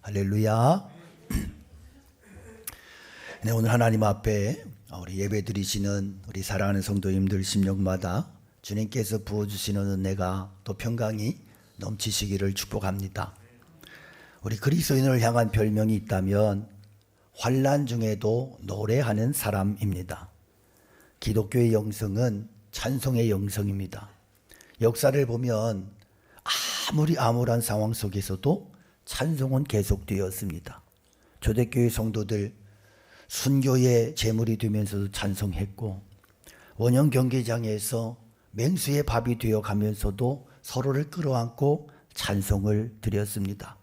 할렐루야. 네, 오늘 하나님 앞에 우리 예배 드리시는 우리 사랑하는 성도님들 심령마다 주님께서 부어주시는 은혜가 또 평강이 넘치시기를 축복합니다. 우리 그리스도인을 향한 별명이 있다면 환난 중에도 노래하는 사람입니다. 기독교의 영성은 찬송의 영성입니다. 역사를 보면 아무리 암울한 상황 속에서도 찬송은 계속되었습니다. 초대교회 성도들 순교의 제물이 되면서도 찬송했고, 원형 경기장에서 맹수의 밥이 되어 가면서도 서로를 끌어안고 찬송을 드렸습니다.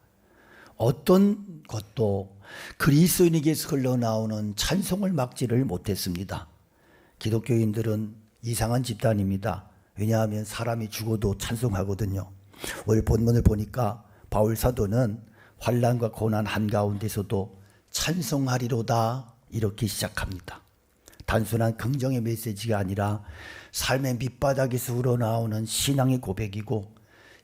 어떤 것도 그리스도인에게서 흘러나오는 찬송을 막지를 못했습니다. 기독교인들은 이상한 집단입니다. 왜냐하면 사람이 죽어도 찬송하거든요. 오늘 본문을 보니까 바울 사도는 환난과 고난 한가운데서도 찬송하리로다 이렇게 시작합니다. 단순한 긍정의 메시지가 아니라 삶의 밑바닥에서 우러나오는 신앙의 고백이고,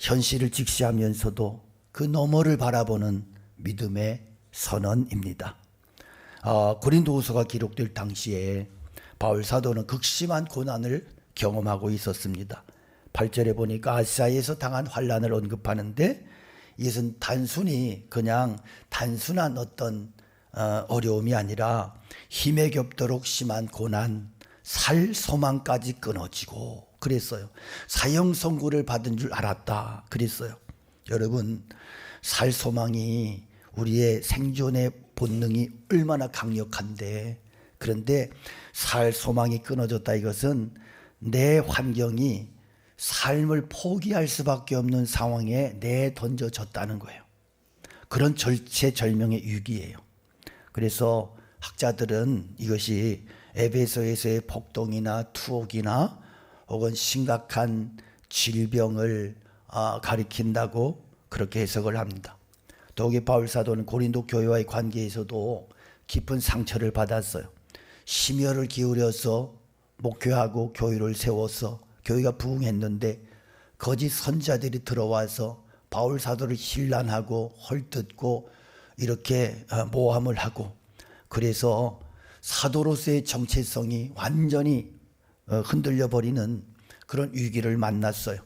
현실을 직시하면서도 그 너머를 바라보는 믿음의 선언입니다. 고린도후서가 기록될 당시에 바울 사도는 극심한 고난을 경험하고 있었습니다. 8절에 보니까 아시아에서 당한 환난을 언급하는데, 이것은 단순한 어떤 어려움이 아니라 힘에 겹도록 심한 고난, 살 소망까지 끊어지고 그랬어요. 사형 선고를 받은 줄 알았다 그랬어요. 여러분, 살 소망이 우리의 생존의 본능이 얼마나 강력한데, 그런데 살 소망이 끊어졌다, 이것은 내 환경이 삶을 포기할 수밖에 없는 상황에 내던져졌다는 거예요. 그런 절체절명의 위기예요. 그래서 학자들은 이것이 에베소에서의 폭동이나 투옥이나 혹은 심각한 질병을 가리킨다고 그렇게 해석을 합니다. 더욱이 바울 사도는 고린도 교회와의 관계에서도 깊은 상처를 받았어요. 심혈을 기울여서 목회하고 교회를 세워서 교회가 부흥했는데 거짓 선자들이 들어와서 바울 사도를 힐난하고 헐뜯고 이렇게 모함을 하고, 그래서 사도로서의 정체성이 완전히 흔들려 버리는 그런 위기를 만났어요.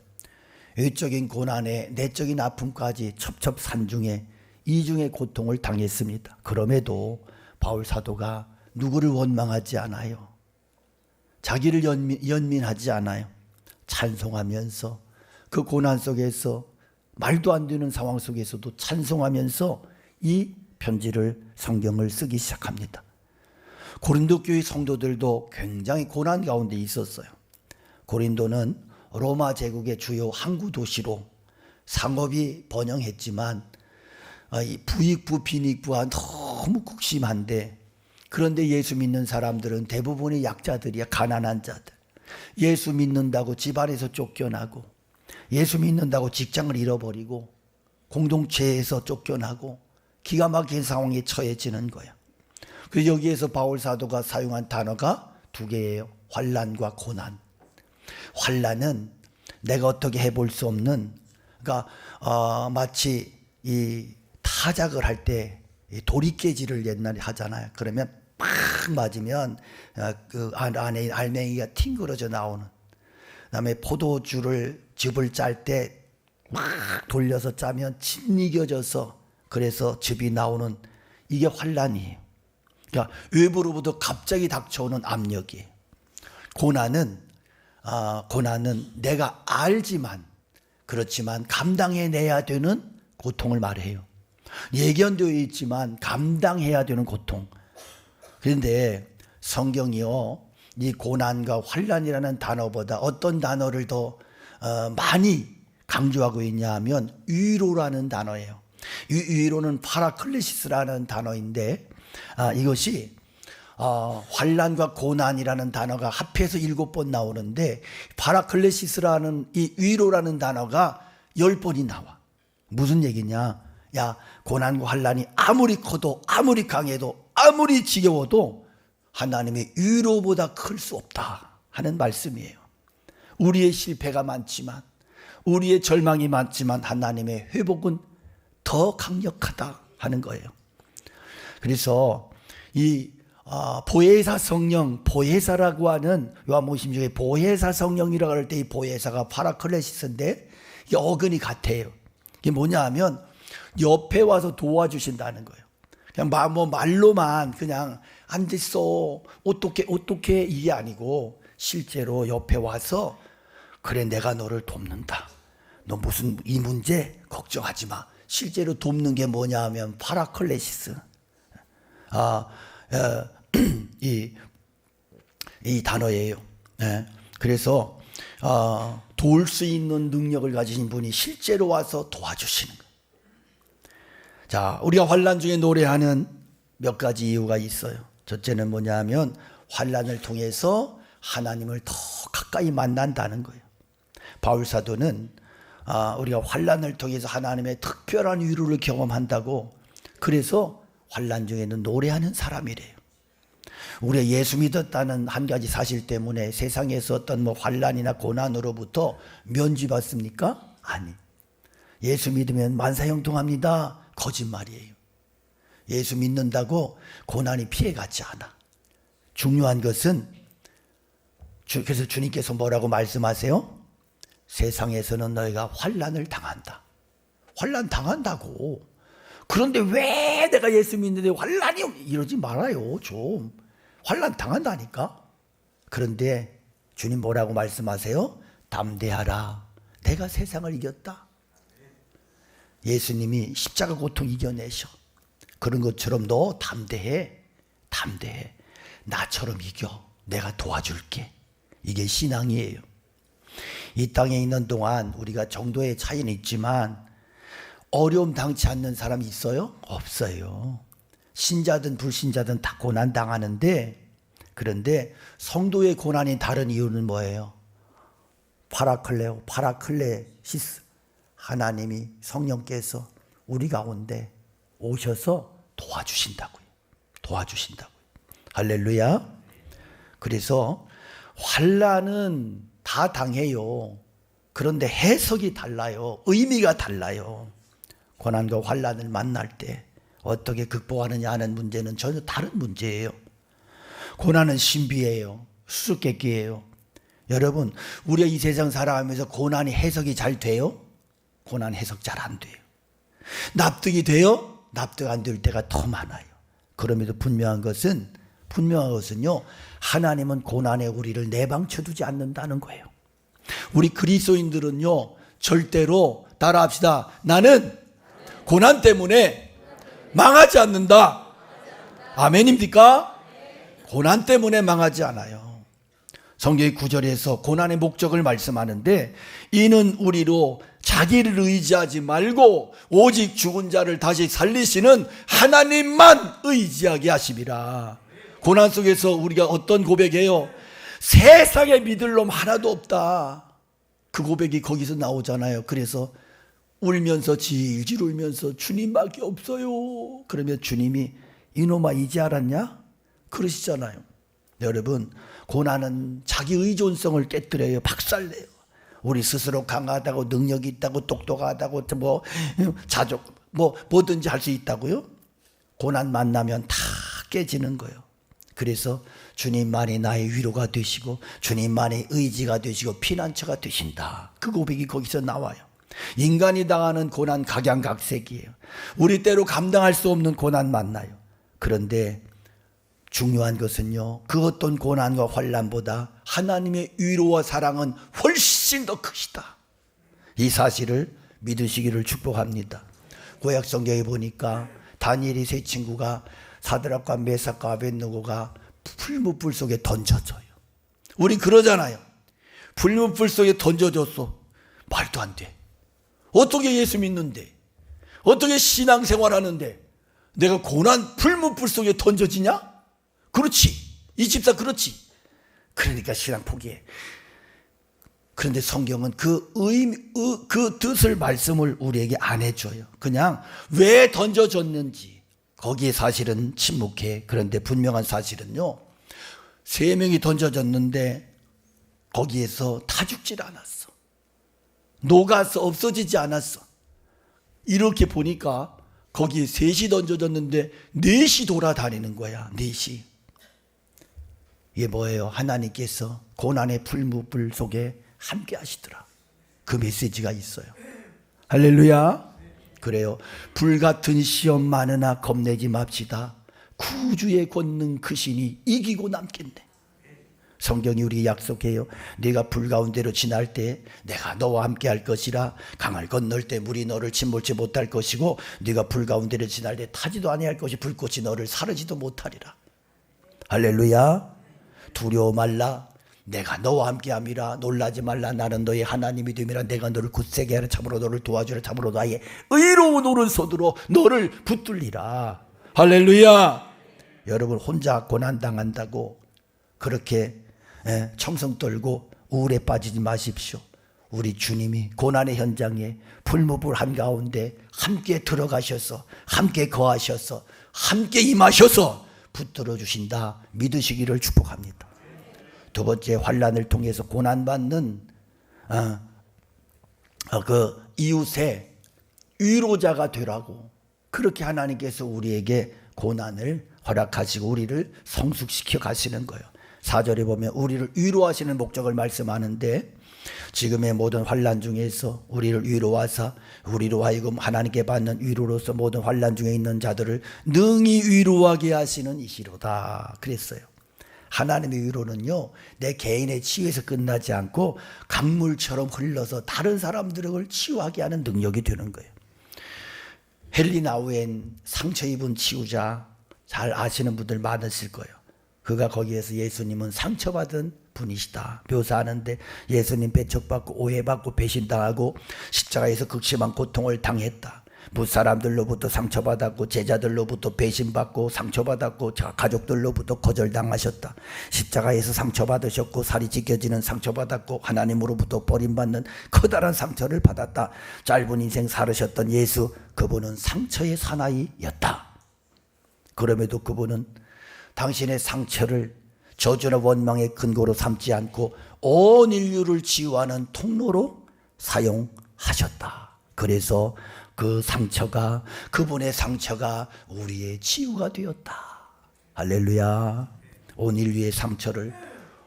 외적인 고난에 내적인 아픔까지 첩첩산중에 이중의 고통을 당했습니다. 그럼에도 바울 사도가 누구를 원망하지 않아요. 자기를 연민하지 않아요. 찬송하면서 그 고난 속에서, 말도 안 되는 상황 속에서도 찬송하면서 이 편지를, 성경을 쓰기 시작합니다. 고린도 교회 성도들도 굉장히 고난 가운데 있었어요. 고린도는 로마 제국의 주요 항구 도시로 상업이 번영했지만 부익부 빈익부가 너무 극심한데, 그런데 예수 믿는 사람들은 대부분이 약자들이야. 가난한 자들. 예수 믿는다고 집안에서 쫓겨나고, 예수 믿는다고 직장을 잃어버리고, 공동체에서 쫓겨나고 기가 막힌 상황에 처해지는 거야. 그래서 여기에서 바울 사도가 사용한 단어가 두 개예요. 환난과 고난. 환난은 내가 어떻게 해볼 수 없는, 그러니까 마치 이 타작을 할 때 도리깨질을 옛날에 하잖아요. 그러면 팍 맞으면 그 안에 알맹이가 튕그러져 나오는, 그다음에 포도주를 즙을 짤 때 막 돌려서 짜면 짓이겨져서 그래서 즙이 나오는, 이게 환난이에요. 그러니까 외부로부터 갑자기 닥쳐오는 압력이에요. 고난은 내가 알지만, 그렇지만 감당해내야 되는 고통을 말해요. 예견되어 있지만 감당해야 되는 고통. 그런데 성경이요, 이 고난과 환난이라는 단어보다 어떤 단어를 더 많이 강조하고 있냐 하면 위로라는 단어예요. 위로는 파라클레시스라는 단어인데, 이것이 환난과 고난이라는 단어가 합해서 7번 나오는데, 파라클레시스라는 이 위로라는 단어가 10번이 나와. 무슨 얘기냐? 야, 고난과 환난이 아무리 커도, 아무리 강해도, 아무리 지겨워도 하나님의 위로보다 클 수 없다 하는 말씀이에요. 우리의 실패가 많지만, 우리의 절망이 많지만 하나님의 회복은 더 강력하다 하는 거예요. 그래서 이 보혜사 성령, 보혜사라고 하는 요한복음 중에 보혜사 성령이라고 할 때 이 보혜사가 파라클레시스인데 이게 어근이 같아요. 이게 뭐냐 하면 옆에 와서 도와주신다는 거예요. 그냥 말로만 그냥 앉아있어 어떻게 이게 아니고 실제로 옆에 와서 그래 내가 너를 돕는다. 너 무슨 이 문제 걱정하지 마. 실제로 돕는 게 뭐냐 하면 파라클레시스. 이 단어예요. 네. 그래서 도울 수 있는 능력을 가지신 분이 실제로 와서 도와주시는 거예요. 자, 우리가 환난 중에 노래하는 몇 가지 이유가 있어요. 첫째는 뭐냐 하면 환난을 통해서 하나님을 더 가까이 만난다는 거예요. 바울 사도는 우리가 환난을 통해서 하나님의 특별한 위로를 경험한다고 그래서 환난 중에는 노래하는 사람이래요. 우리가 예수 믿었다는 한 가지 사실 때문에 세상에서 어떤 환난이나 고난으로부터 면죄받습니까? 아니. 예수 믿으면 만사형통합니다. 거짓말이에요. 예수 믿는다고 고난이 피해가지 않아. 중요한 것은 그래서 주님께서 뭐라고 말씀하세요? 세상에서는 너희가 환난을 당한다. 환난 당한다고. 그런데 왜 내가 예수 믿는데 환난이 이러지 말아요. 좀 환난 당한다니까. 그런데 주님 뭐라고 말씀하세요? 담대하라. 내가 세상을 이겼다. 예수님이 십자가 고통 이겨내셔. 그런 것처럼 너 담대해. 나처럼 이겨. 내가 도와줄게. 이게 신앙이에요. 이 땅에 있는 동안 우리가 정도의 차이는 있지만 어려움 당치 않는 사람이 있어요? 없어요. 신자든 불신자든 다 고난 당하는데 그런데 성도의 고난이 다른 이유는 뭐예요? 파라클레시스 하나님이 성령께서 우리 가운데 오셔서 도와주신다고요. 할렐루야. 그래서 환난은 다 당해요. 그런데 해석이 달라요. 의미가 달라요. 고난과 환난을 만날 때 어떻게 극복하느냐 하는 문제는 전혀 다른 문제예요. 고난은 신비예요. 수수께끼예요. 여러분, 우리가 이 세상 살아가면서 고난이 해석이 잘 돼요? 고난 해석 잘 안 돼요. 납득이 돼요? 납득 안 될 때가 더 많아요. 그럼에도 분명한 것은요, 하나님은 고난에 우리를 내방쳐두지 않는다는 거예요. 우리 그리스도인들은요, 절대로 따라합시다. 나는 고난 때문에 망하지 않는다. 아멘입니까? 고난 때문에 망하지 않아요. 성경의 9절에서 고난의 목적을 말씀하는데 이는 우리로 자기를 의지하지 말고 오직 죽은 자를 다시 살리시는 하나님만 의지하게 하심이라. 고난 속에서 우리가 어떤 고백이에요? 세상에 믿을 놈 하나도 없다. 그 고백이 거기서 나오잖아요. 그래서 울면서 질질 울면서 주님밖에 없어요. 그러면 주님이 이놈아 이제 알았냐? 그러시잖아요. 여러분, 고난은 자기 의존성을 깨뜨려요. 박살내요. 우리 스스로 강하다고 능력이 있다고 똑똑하다고 뭐든지 할 수 있다고요? 고난 만나면 다 깨지는 거예요. 그래서 주님만이 나의 위로가 되시고 주님만의 의지가 되시고 피난처가 되신다. 그 고백이 거기서 나와요. 인간이 당하는 고난 각양각색이에요. 우리 때로 감당할 수 없는 고난 만나요. 그런데 중요한 것은요, 그 어떤 고난과 환난보다 하나님의 위로와 사랑은 훨씬 더 크시다. 이 사실을 믿으시기를 축복합니다. 구약 성경에 보니까 다니엘이 세 친구가 사드락과 메삭과 아벳느고가 풀무불 속에 던져져요. 우리 그러잖아요. 풀무불 속에 던져졌어. 말도 안 돼. 어떻게 예수 믿는데, 어떻게 신앙생활하는데 내가 고난 풀무불 속에 던져지냐? 그렇지. 이 집사 그렇지. 그러니까 신앙 포기해. 그런데 성경은 그 뜻을 말씀을 우리에게 안 해줘요. 그냥 왜 던져졌는지 거기에 사실은 침묵해. 그런데 분명한 사실은요, 3명이 던져졌는데 거기에서 다 죽질 않았어. 녹아서 없어지지 않았어. 이렇게 보니까 거기에 셋이 던져졌는데 넷이 돌아다니는 거야. 넷이. 이게 뭐예요? 하나님께서 고난의 풀무불 속에 함께 하시더라. 그 메시지가 있어요. 할렐루야. 그래요. 불같은 시험 많으나 겁내지 맙시다. 구주의 권능 크시니 이기고 남겠네. 성경이 우리에게 약속해요. 네가 불 가운데로 지날 때 내가 너와 함께 할 것이라. 강을 건널 때 물이 너를 침몰치 못할 것이고 네가 불 가운데로 지날 때 타지도 아니할 것이 불꽃이 너를 사르지도 못하리라. 할렐루야. 두려워 말라. 내가 너와 함께함이라. 놀라지 말라. 나는 너의 하나님이 됨이라. 내가 너를 굳세게 하라. 참으로 너를 도와주라. 참으로 나의 의로운 오른손으로 너를 붙들리라. 할렐루야. 여러분 혼자 고난당한다고 그렇게 청성 떨고 우울에 빠지지 마십시오. 우리 주님이 고난의 현장에 풀무불 한가운데 함께 들어가셔서 함께 거하셔서 함께 임하셔서 붙들어 주신다 믿으시기를 축복합니다. 두 번째, 환난을 통해서 고난받는 그 이웃의 위로자가 되라고 그렇게 하나님께서 우리에게 고난을 허락하시고 우리를 성숙시켜 가시는 거예요. 4절에 보면 우리를 위로하시는 목적을 말씀하는데 지금의 모든 환난 중에서 우리를 위로하사 우리로 하여금 하나님께 받는 위로로서 모든 환난 중에 있는 자들을 능히 위로하게 하시는 이시로다 그랬어요. 하나님의 위로는요, 내 개인의 치유에서 끝나지 않고 강물처럼 흘러서 다른 사람들을 치유하게 하는 능력이 되는 거예요. 헨리 나우엔 상처 입은 치유자 잘 아시는 분들 많으실 거예요. 그가 거기에서 예수님은 상처받은 분이시다 묘사하는데 예수님 배척받고 오해받고 배신당하고 십자가에서 극심한 고통을 당했다. 무사람들로부터 상처받았고 제자들로부터 배신받고 상처받았고 가족들로부터 거절당하셨다. 십자가에서 상처받으셨고 살이 찢겨지는 상처받았고 하나님으로부터 버림받는 커다란 상처를 받았다. 짧은 인생 살으셨던 예수, 그분은 상처의 사나이였다. 그럼에도 그분은 당신의 상처를 저주나 원망의 근거로 삼지 않고 온 인류를 치유하는 통로로 사용하셨다. 그래서 그 상처가, 그분의 상처가 우리의 치유가 되었다. 할렐루야. 온 인류의 상처를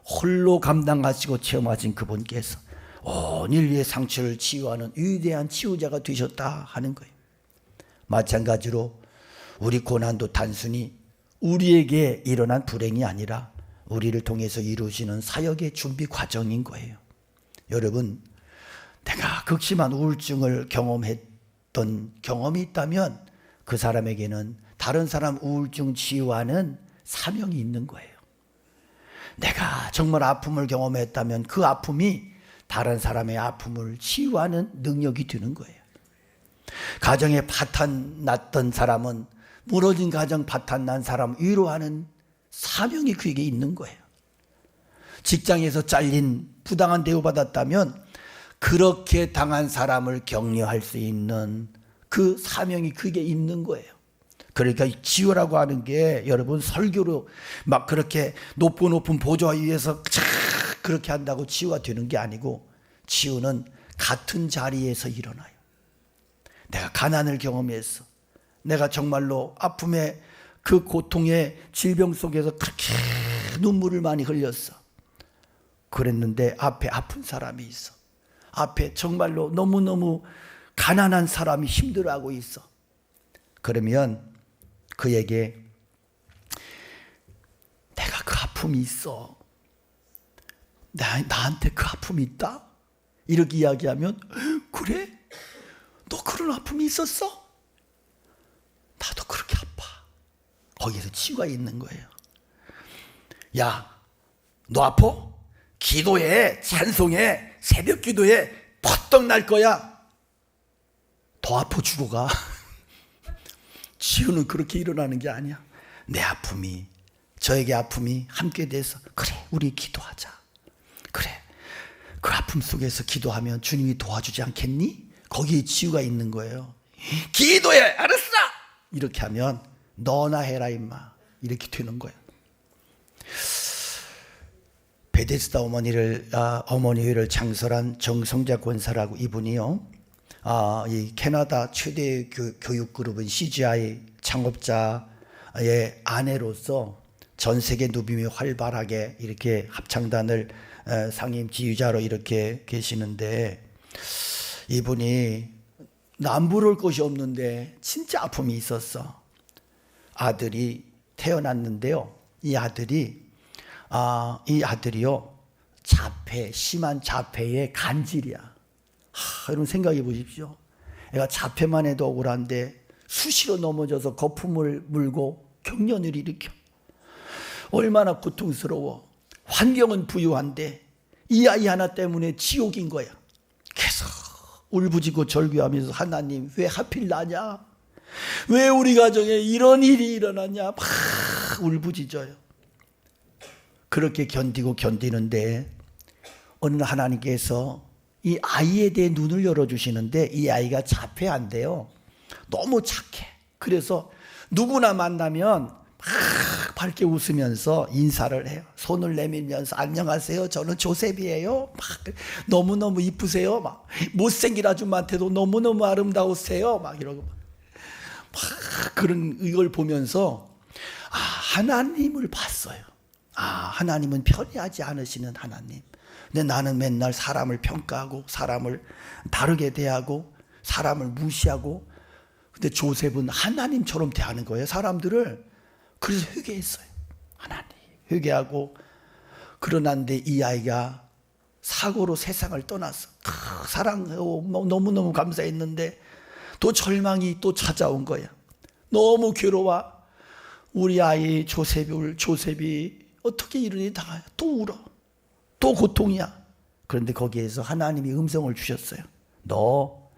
홀로 감당하시고 체험하신 그분께서 온 인류의 상처를 치유하는 위대한 치유자가 되셨다 하는 거예요. 마찬가지로 우리 고난도 단순히 우리에게 일어난 불행이 아니라 우리를 통해서 이루시는 사역의 준비 과정인 거예요. 여러분, 내가 극심한 우울증을 경험했던 경험이 있다면 그 사람에게는 다른 사람 우울증 치유하는 사명이 있는 거예요. 내가 정말 아픔을 경험했다면 그 아픔이 다른 사람의 아픔을 치유하는 능력이 되는 거예요. 가정에 파탄 났던 사람은 무너진 가정 파탄 난 사람 위로하는 사명이 그에게 있는 거예요. 직장에서 잘린 부당한 대우받았다면 그렇게 당한 사람을 격려할 수 있는 그 사명이 그에게 있는 거예요. 그러니까 치유라고 하는 게 여러분 설교로 막 그렇게 높은 보좌 위에서 그렇게 한다고 치유가 되는 게 아니고 치유는 같은 자리에서 일어나요. 내가 가난을 경험해서 내가 정말로 아픔의 그 고통의 질병 속에서 그렇게 눈물을 많이 흘렸어. 그랬는데 앞에 아픈 사람이 있어. 앞에 정말로 너무너무 가난한 사람이 힘들어하고 있어. 그러면 그에게 내가 그 아픔이 있어. 나한테 그 아픔이 있다? 이렇게 이야기하면 그래? 너 그런 아픔이 있었어? 나도 그렇게 아파. 거기에서 치유가 있는 거예요. 야, 너 아파? 기도해, 찬송해, 새벽 기도해, 퍼떡 날 거야. 더 아파 죽어가. 치유는 그렇게 일어나는 게 아니야. 내 아픔이, 저에게 아픔이 함께 돼서 그래, 우리 기도하자. 그래, 그 아픔 속에서 기도하면 주님이 도와주지 않겠니? 거기에 치유가 있는 거예요. 기도해, 알았어. 이렇게 하면 너나 해라 임마, 이렇게 되는 거예요. 베데스다 어머니를 장설한 정성자 권사라고 이분이요, 이 캐나다 최대 교육 그룹은 CGI 창업자의 아내로서 전 세계 누빔이 활발하게 이렇게 합창단을 상임 지휘자로 이렇게 계시는데, 이분이 남부를 곳이 없는데 진짜 아픔이 있었어. 아들이 태어났는데요. 이 아들이요, 심한 자폐의 간질이야. 여러분 생각해 보십시오. 애가 자폐만 해도 억울한데 수시로 넘어져서 거품을 물고 경련을 일으켜. 얼마나 고통스러워. 환경은 부유한데 이 아이 하나 때문에 지옥인 거야. 계속 울부짖고 절규하면서, 하나님 왜 하필 나냐? 왜 우리 가정에 이런 일이 일어나냐? 막 울부짖어요. 그렇게 견디는데 어느 날 하나님께서 이 아이에 대해 눈을 열어주시는데, 이 아이가 자폐한데요, 너무 착해. 그래서 누구나 만나면 막 밝게 웃으면서 인사를 해요. 손을 내밀면서 안녕하세요, 저는 조셉이에요. 막 너무너무 이쁘세요. 막 못생긴 아줌마한테도 너무너무 아름다우세요. 막 이러고 막 그런 이걸 보면서 하나님을 봤어요. 하나님은 편애하지 않으시는 하나님. 근데 나는 맨날 사람을 평가하고 사람을 다르게 대하고 사람을 무시하고, 근데 조셉은 하나님처럼 대하는 거예요, 사람들을. 그래서 회개했어요. 하나님 회개하고, 그러는데 이 아이가 사고로 세상을 떠났어. 사랑하고 너무너무 감사했는데 또 절망이 또 찾아온 거야. 너무 괴로워. 우리 아이 조셉이 어떻게 이런 일이 당하냐. 또 울어. 또 고통이야. 그런데 거기에서 하나님이 음성을 주셨어요. 너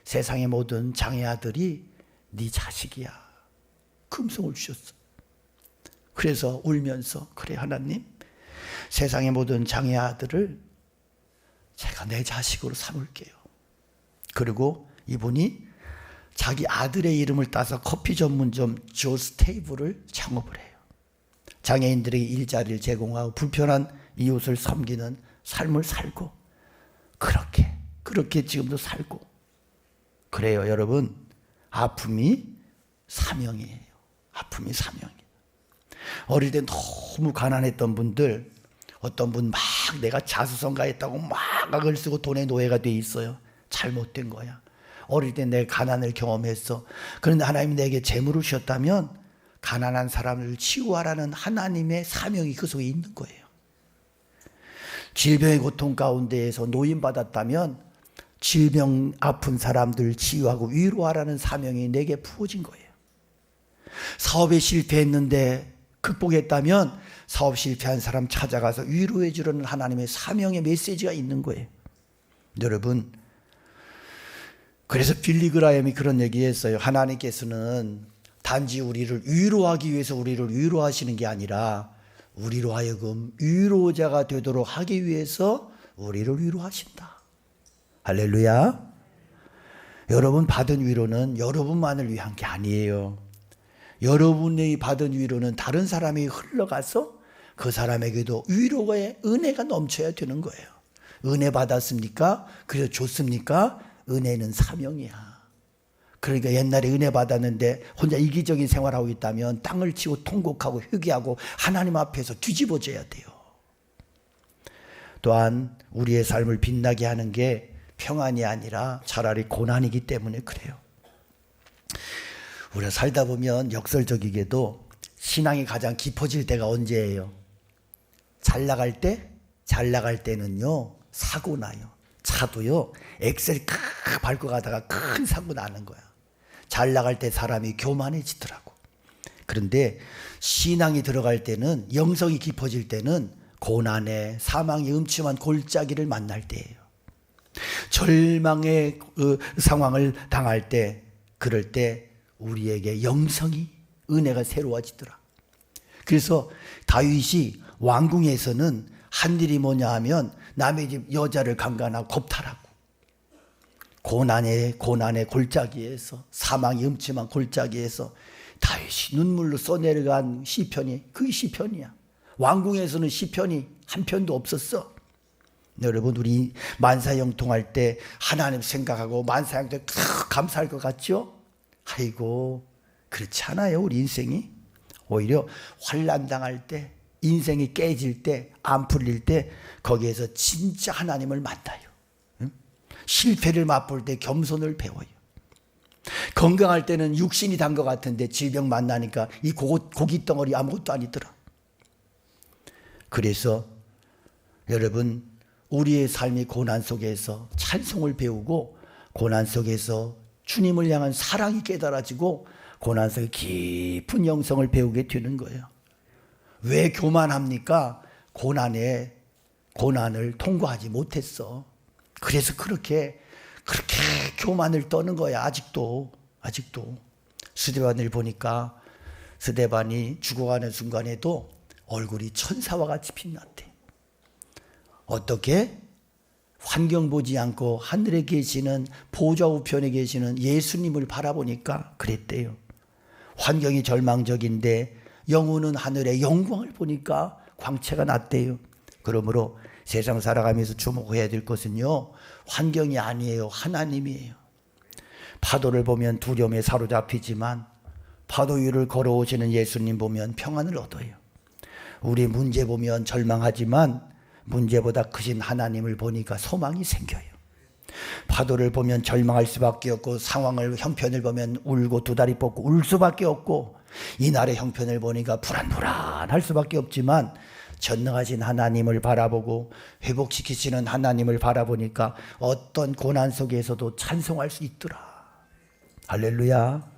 세상의 모든 장애 아들이 네 자식이야. 그 음성을 주셨어. 그래서 울면서, 그래 하나님, 세상의 모든 장애 아들을 제가 내 자식으로 삼을게요. 그리고 이분이 자기 아들의 이름을 따서 커피 전문점 조스 테이블을 창업을 해요. 장애인들에게 일자리를 제공하고 불편한 이웃을 섬기는 삶을 살고, 그렇게 지금도 살고. 그래요, 여러분. 아픔이 사명이에요. 아픔이 사명이에요. 어릴 때 너무 가난했던 분들, 어떤 분 막 내가 자수성가했다고 막 악을 쓰고 돈의 노예가 돼 있어요. 잘못된 거야. 어릴 때 내 가난을 경험했어. 그런데 하나님이 내게 재물을 주셨다면 가난한 사람을 치유하라는 하나님의 사명이 그 속에 있는 거예요. 질병의 고통 가운데에서 노인받았다면 질병 아픈 사람들 치유하고 위로하라는 사명이 내게 부어진 거예요. 사업에 실패했는데 극복했다면 사업 실패한 사람 찾아가서 위로해 주려는 하나님의 사명의 메시지가 있는 거예요. 여러분, 그래서 빌리 그라햄이 그런 얘기했어요. 하나님께서는 단지 우리를 위로하기 위해서 우리를 위로하시는 게 아니라 우리로 하여금 위로자가 되도록 하기 위해서 우리를 위로하신다. 할렐루야. 여러분 받은 위로는 여러분만을 위한 게 아니에요. 여러분이 받은 위로는 다른 사람이 흘러가서 그 사람에게도 위로의 은혜가 넘쳐야 되는 거예요. 은혜 받았습니까? 그래서 좋습니까? 은혜는 사명이야. 그러니까 옛날에 은혜 받았는데 혼자 이기적인 생활하고 있다면 땅을 치고 통곡하고 회개하고 하나님 앞에서 뒤집어져야 돼요. 또한 우리의 삶을 빛나게 하는 게 평안이 아니라 차라리 고난이기 때문에 그래요. 우리가 살다 보면 역설적이게도 신앙이 가장 깊어질 때가 언제예요? 잘 나갈 때는요, 사고 나요. 차도요, 엑셀 밟고 가다가 큰 사고 나는 거야. 잘 나갈 때 사람이 교만해지더라고. 그런데 신앙이 들어갈 때는, 영성이 깊어질 때는 고난에 사망의 음침한 골짜기를 만날 때예요. 절망의 상황을 당할 때, 그럴 때 우리에게 영성이, 은혜가 새로워지더라. 그래서 다윗이 왕궁에서는 한 일이 뭐냐 하면 남의 집 여자를 강간하고 겁탈하고, 고난의 골짜기에서, 사망이 음침한 골짜기에서 다윗이 눈물로 써내려간 시편이 그 시편이야. 왕궁에서는 시편이 한 편도 없었어. 여러분, 우리 만사형통할 때 하나님 생각하고 만사형통 감사할 것 같죠? 아이고, 그렇지 않아요. 우리 인생이 오히려 환난 당할 때, 인생이 깨질 때, 안 풀릴 때 거기에서 진짜 하나님을 만나요. 응? 실패를 맛볼 때 겸손을 배워요. 건강할 때는 육신이 단 것 같은데 질병 만나니까 이 고기 덩어리 아무것도 아니더라. 그래서 여러분, 우리의 삶이 고난 속에서 찬송을 배우고, 고난 속에서 주님을 향한 사랑이 깨달아지고, 고난 속에 깊은 영성을 배우게 되는 거예요. 왜 교만합니까? 고난을 통과하지 못했어. 그래서 그렇게 교만을 떠는 거야. 아직도. 스데반을 보니까 스데반이 죽어가는 순간에도 얼굴이 천사와 같이 빛났대. 어떻게? 환경 보지 않고 하늘에 계시는 보좌 우편에 계시는 예수님을 바라보니까 그랬대요. 환경이 절망적인데 영혼은 하늘의 영광을 보니까 광채가 났대요. 그러므로 세상 살아가면서 주목해야 될 것은요, 환경이 아니에요. 하나님이에요. 파도를 보면 두려움에 사로잡히지만 파도 위를 걸어오시는 예수님 보면 평안을 얻어요. 우리 문제 보면 절망하지만 문제보다 크신 하나님을 보니까 소망이 생겨요. 파도를 보면 절망할 수밖에 없고, 상황을 형편을 보면 울고 두 다리 뻗고 울 수밖에 없고, 이날의 형편을 보니까 불안할 수밖에 없지만 전능하신 하나님을 바라보고 회복시키시는 하나님을 바라보니까 어떤 고난 속에서도 찬송할 수 있더라. 할렐루야.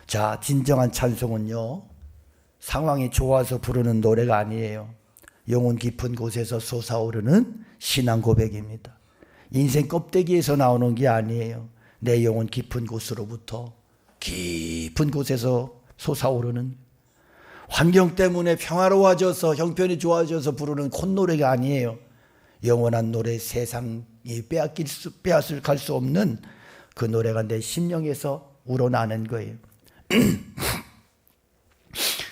자, 진정한 찬송은요, 상황이 좋아서 부르는 노래가 아니에요. 영혼 깊은 곳에서 솟아오르는 신앙 고백입니다. 인생 껍데기에서 나오는 게 아니에요. 내 영혼 깊은 곳으로부터, 깊은 곳에서 솟아오르는, 환경 때문에 평화로워져서 형편이 좋아져서 부르는 콧노래가 아니에요. 영원한 노래, 세상이 빼앗을 갈 수 없는 그 노래가 내 심령에서 우러나는 거예요.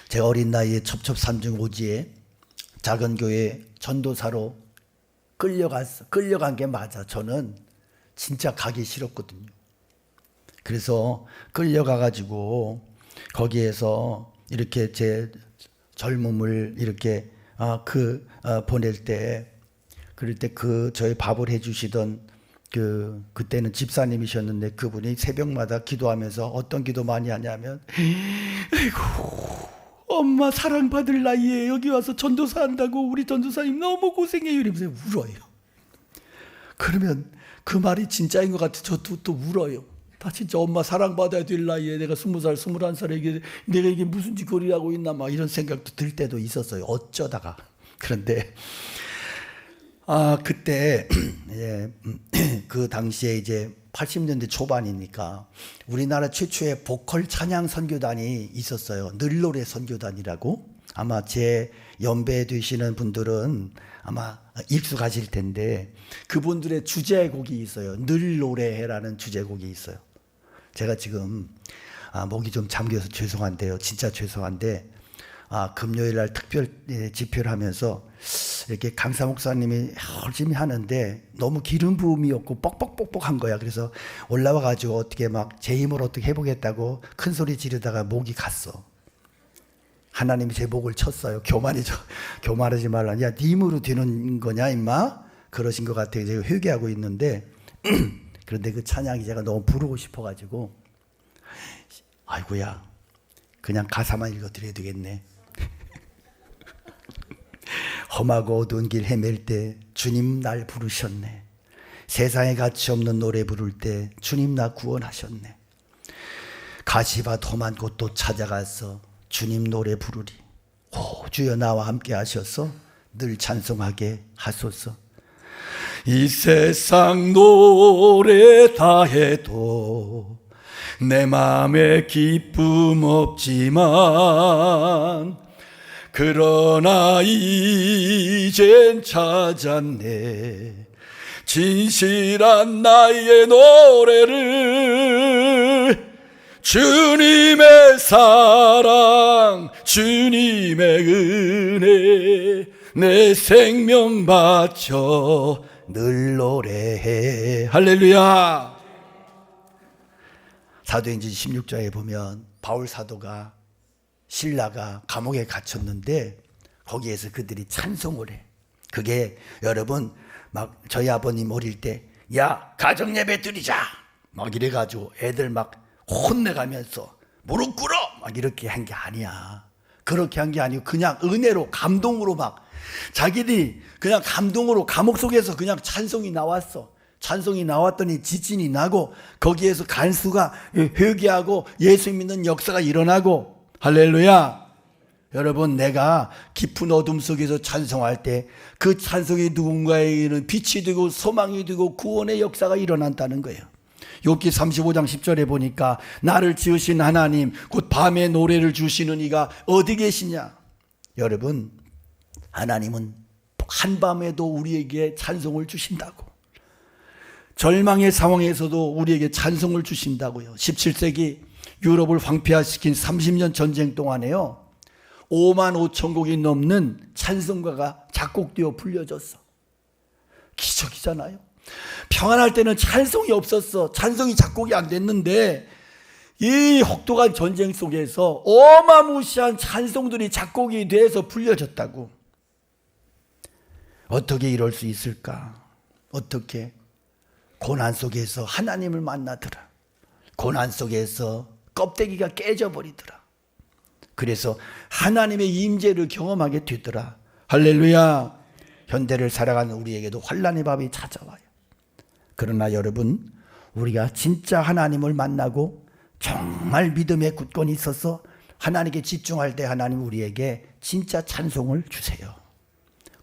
제가 어린 나이에 첩첩산중오지에 작은 교회 전도사로 끌려간 게 맞아. 저는 진짜 가기 싫었거든요. 그래서 끌려가가지고 거기에서 이렇게 제 젊음을 이렇게 보낼 때, 그럴 때 저희 밥을 해주시던 그때는 집사님이셨는데, 그분이 새벽마다 기도하면서 어떤 기도 많이 하냐면, 아이고, 엄마 사랑받을 나이에 여기 와서 전도사 한다고 우리 전도사님 너무 고생해요 이러면서 울어요. 그러면 그 말이 진짜인 것 같아. 저도 또 울어요. 나 진짜 엄마 사랑받아야 될 나이에 내가 20살, 21살에 내가 이게 무슨 짓거리를 하고 있나 막 이런 생각도 들 때도 있었어요. 어쩌다가. 그런데 그때 그 당시에 이제 80년대 초반이니까 우리나라 최초의 보컬 찬양 선교단이 있었어요. 늘노래 선교단이라고. 아마 제 연배 되시는 분들은 아마 익숙하실 텐데, 그분들의 주제곡이 있어요. 늘 노래해라는 주제곡이 있어요. 제가 지금 목이 좀 잠겨서 죄송한데요. 진짜 죄송한데, 금요일 날 특별 집회를 하면서 이렇게 강사 목사님이 열심히 하는데 너무 기름 부음이 없고 뻑뻑뻑뻑한 거야. 그래서 올라와 가지고 어떻게 막 제 힘으로 어떻게 해보겠다고 큰 소리 지르다가 목이 갔어. 하나님이 제 목을 쳤어요. 교만하지 말라. 야, 네 힘으로 되는 거냐 임마? 그러신 것 같아요. 제가 회개하고 있는데 그런데 그 찬양이 제가 너무 부르고 싶어가지고, 아이고야, 그냥 가사만 읽어드려야 되겠네. 험하고 어두운 길 헤맬 때 주님 날 부르셨네. 세상에 가치 없는 노래 부를 때 주님 나 구원하셨네. 가시밭 험한 곳도 찾아가서 주님 노래 부르리. 오, 주여 나와 함께 하셔서 늘 찬송하게 하소서. 이 세상 노래 다 해도 내 마음에 기쁨 없지만, 그러나 이젠 찾았네 진실한 나의 노래를. 주님의 사랑, 주님의 은혜 내 생명 바쳐 늘 노래해. 할렐루야. 사도행전 16장에 보면 바울 사도가 신라가 감옥에 갇혔는데 거기에서 그들이 찬송을 해. 그게 여러분 막 저희 아버님 어릴 때 야 가정 예배 드리자 막 이래가지고 애들 막 혼내가면서 무릎 꿇어 막 이렇게 한 게 아니야. 그렇게 한 게 아니고 그냥 은혜로 감동으로 막 자기들이 그냥 감동으로 감옥 속에서 그냥 찬송이 나왔어. 찬송이 나왔더니 지진이 나고 거기에서 간수가 회개하고 예수 믿는 역사가 일어나고. 할렐루야. 여러분 내가 깊은 어둠 속에서 찬송할 때 그 찬송이 누군가에게는 빛이 되고 소망이 되고 구원의 역사가 일어난다는 거예요. 욥기 35장 10절에 보니까 나를 지으신 하나님 곧 밤에 노래를 주시는 이가 어디 계시냐. 여러분 하나님은 한밤에도 우리에게 찬송을 주신다고. 절망의 상황에서도 우리에게 찬송을 주신다고요. 17세기 유럽을 황폐화시킨 30년 전쟁 동안에요 5만 5천 곡이 넘는 찬송가가 작곡되어 불려졌어. 기적이잖아요. 평안할 때는 찬송이 없었어. 찬송이 작곡이 안 됐는데 이 혹독한 전쟁 속에서 어마무시한 찬송들이 작곡이 돼서 불려졌다고. 어떻게 이럴 수 있을까? 어떻게? 고난 속에서 하나님을 만나더라. 고난 속에서 껍데기가 깨져버리더라. 그래서 하나님의 임재를 경험하게 되더라. 할렐루야. 현대를 살아가는 우리에게도 환난의 밤이 찾아와요. 그러나 여러분 우리가 진짜 하나님을 만나고 정말 믿음의 굳건히 있어서 하나님께 집중할 때 하나님 우리에게 진짜 찬송을 주세요.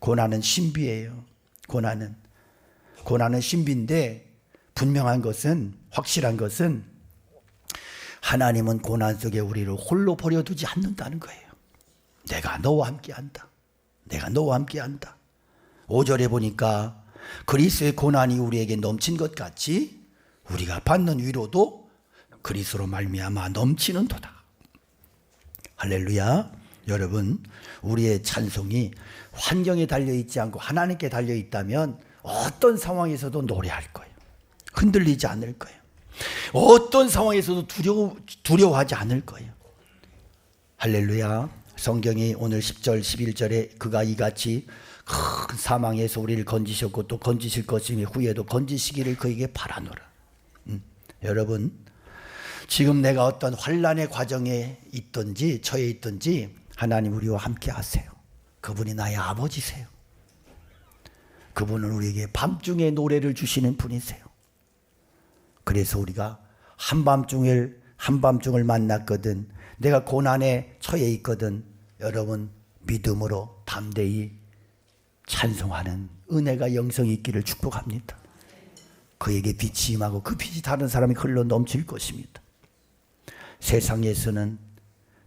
고난은 신비예요. 고난은 신비인데 분명한 것은 확실한 것은 하나님은 고난 속에 우리를 홀로 버려두지 않는다는 거예요. 내가 너와 함께한다. 내가 너와 함께한다. 5절에 보니까 그리스도의 고난이 우리에게 넘친 것 같이 우리가 받는 위로도 그리스도로 말미암아 넘치는도다. 할렐루야. 여러분 우리의 찬송이 환경에 달려있지 않고 하나님께 달려있다면 어떤 상황에서도 노래할 거예요. 흔들리지 않을 거예요. 어떤 상황에서도 두려워하지 않을 거예요. 할렐루야. 성경이 오늘 10절 11절에 그가 이같이 큰 사망에서 우리를 건지셨고 또 건지실 것이니 후에도 건지시기를 그에게 바라노라. 여러분 지금 내가 어떤 환난의 과정에 있든지 처해 있든지 하나님 우리와 함께 하세요. 그분이 나의 아버지세요. 그분은 우리에게 밤중에 노래를 주시는 분이세요. 그래서 우리가 한밤중을 만났거든 내가 고난에 처해 있거든 여러분 믿음으로 담대히 찬송하는 은혜가 영성이 있기를 축복합니다. 그에게 빛이 임하고 그 빛이 다른 사람이 흘러 넘칠 것입니다. 세상에서는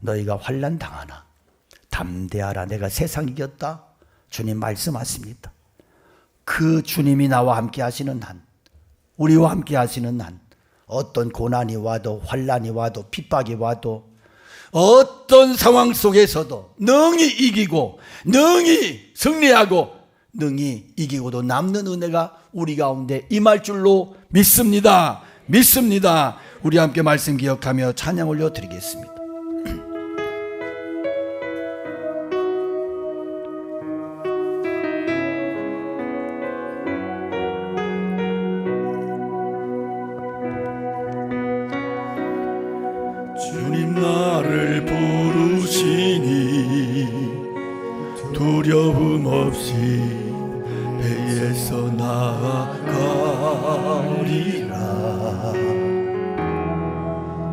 너희가 환난 당하나 담대하라 내가 세상 이겼다 주님 말씀하십니다. 그 주님이 나와 함께 하시는 한 우리와 함께 하시는 한 어떤 고난이 와도 환난이 와도 핍박이 와도 어떤 상황 속에서도 능히 이기고 능히 승리하고 능히 이기고도 남는 은혜가 우리 가운데 임할 줄로 믿습니다. 우리 함께 말씀 기억하며 찬양 올려드리겠습니다. 주님 나를 부르시니 두려움 없이 배에서 나아가리라.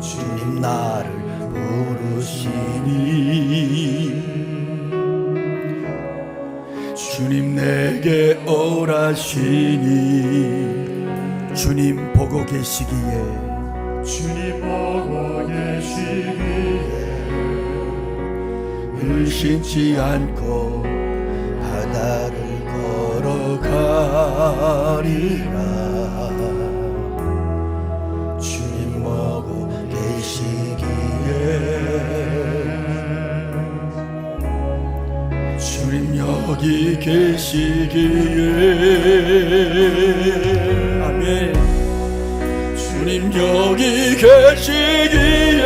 주님 나를 부르시니 주님 내게 오라시니 주님 보고 계시기에 주님 보고 계시기에 의심치 않고 바다를 걸어가리라. 주님 보고 계시기에 주님 여기 계시기에 아멘. 주님 여기 계시기에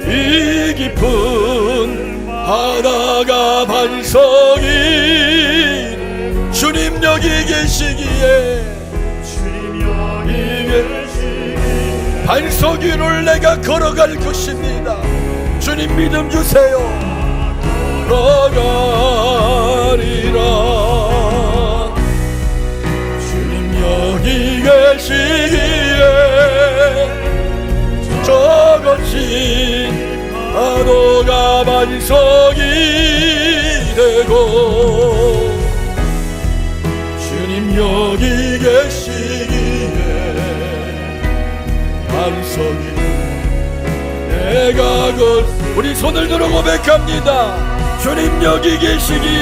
이 깊은 바다가 반석이 주님 여기 계시기에 반석 위를 내가 걸어갈 것입니다. 주님 믿음 주세요. 걸어가리라. 주님 여기 계시기에 저 거친 파도가 반석이 되고 주님 여기 계시기에 반석이 내가 우리 손을 들어 고백합니다. 주님 여기 계시기에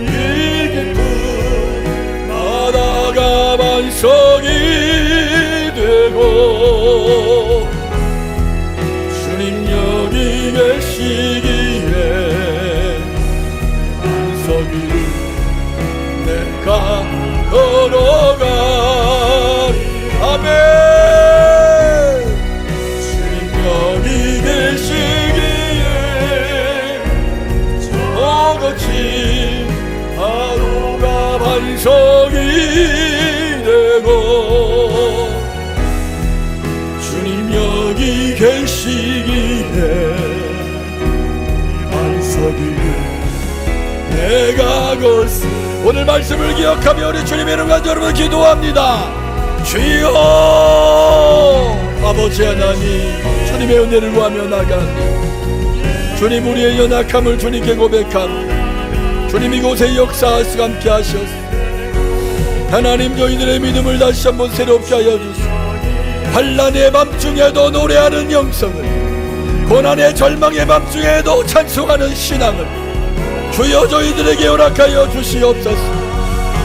이 깊은 바다가 반석이 되고 주님 여기 계시기에 반석이 내가 걸어가리. 아멘. 주님 여기 계시기에 저 거친 하루가 반석이 되고 주님 여기 계시기에 반석이 내가 걷습니다. 오늘 말씀을 기억하며 우리 주님의 이름 가지고 여러분 기도합니다. 주여 아버지 하나님, 주님의 은혜를 구하며 나가니 주님 우리의 연약함을 주님께 고백합니다. 주님 이곳에 역사하시고 함께 하셨습니다. 하나님 저희들의 믿음을 다시 한번 새롭게 하여 주시고 환난의 밤중에도 노래하는 영성을, 고난의 절망의 밤중에도 찬송하는 신앙을 주여 저희들에게 허락하여 주시옵소서.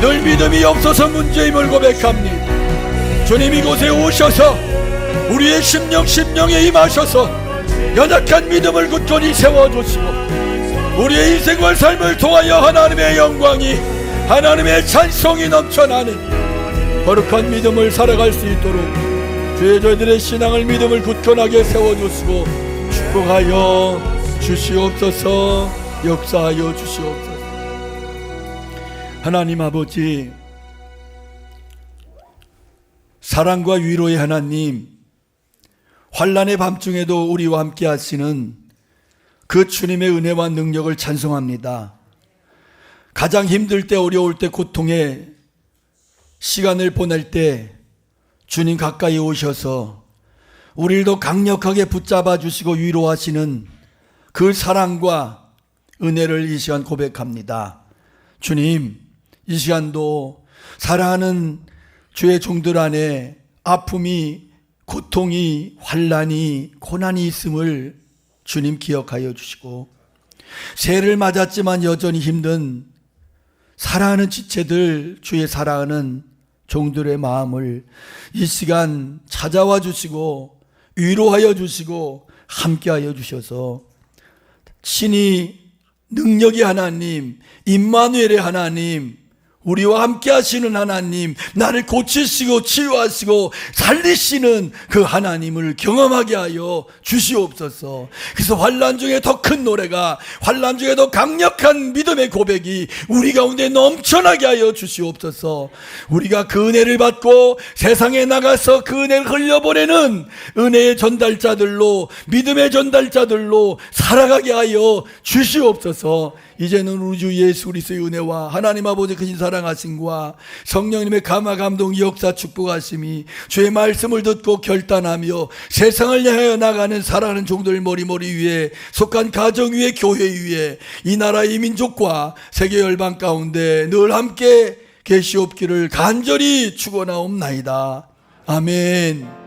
늘 믿음이 없어서 문제임을 고백합니다. 주님 이곳에 오셔서 우리의 심령에 임하셔서 연약한 믿음을 굳건히 세워주시고 우리의 인생과 삶을 통하여 하나님의 영광이, 하나님의 찬송이 넘쳐나는 거룩한 믿음을 살아갈 수 있도록 주의 저희들의 신앙을, 믿음을 굳건하게 세워주시고 축복하여 주시옵소서. 역사하여 주시옵소서. 하나님 아버지, 사랑과 위로의 하나님, 환난의 밤중에도 우리와 함께 하시는 그 주님의 은혜와 능력을 찬송합니다. 가장 힘들 때, 어려울 때, 고통에 시간을 보낼 때 주님 가까이 오셔서 우리를 더 강력하게 붙잡아 주시고 위로하시는 그 사랑과 은혜를 이 시간 고백합니다. 주님, 이 시간도 사랑하는 주의 종들 안에 아픔이, 고통이, 환난이, 고난이 있음을 주님 기억하여 주시고 새해를 맞았지만 여전히 힘든 사랑하는 지체들, 주의 사랑하는 종들의 마음을 이 시간 찾아와 주시고 위로하여 주시고 함께하여 주셔서 신이 능력의 하나님, 임마누엘의 하나님, 우리와 함께 하시는 하나님, 나를 고치시고 치유하시고 살리시는 그 하나님을 경험하게 하여 주시옵소서. 그래서 환난 중에 더 큰 노래가, 환난 중에 더 강력한 믿음의 고백이 우리 가운데 넘쳐나게 하여 주시옵소서. 우리가 그 은혜를 받고 세상에 나가서 그 은혜를 흘려보내는 은혜의 전달자들로, 믿음의 전달자들로 살아가게 하여 주시옵소서. 이제는 우리 주 예수 그리스도의 은혜와 하나님 아버지 크신 사랑하심과 성령님의 감화 감동 역사 축복하심이 주의 말씀을 듣고 결단하며 세상을 향하여 나가는 사랑하는 종들 머리 위에 속한 가정 위에 교회 위에 이 나라의 민족과 세계 열방 가운데 늘 함께 계시옵기를 간절히 축원하옵나이다. 아멘.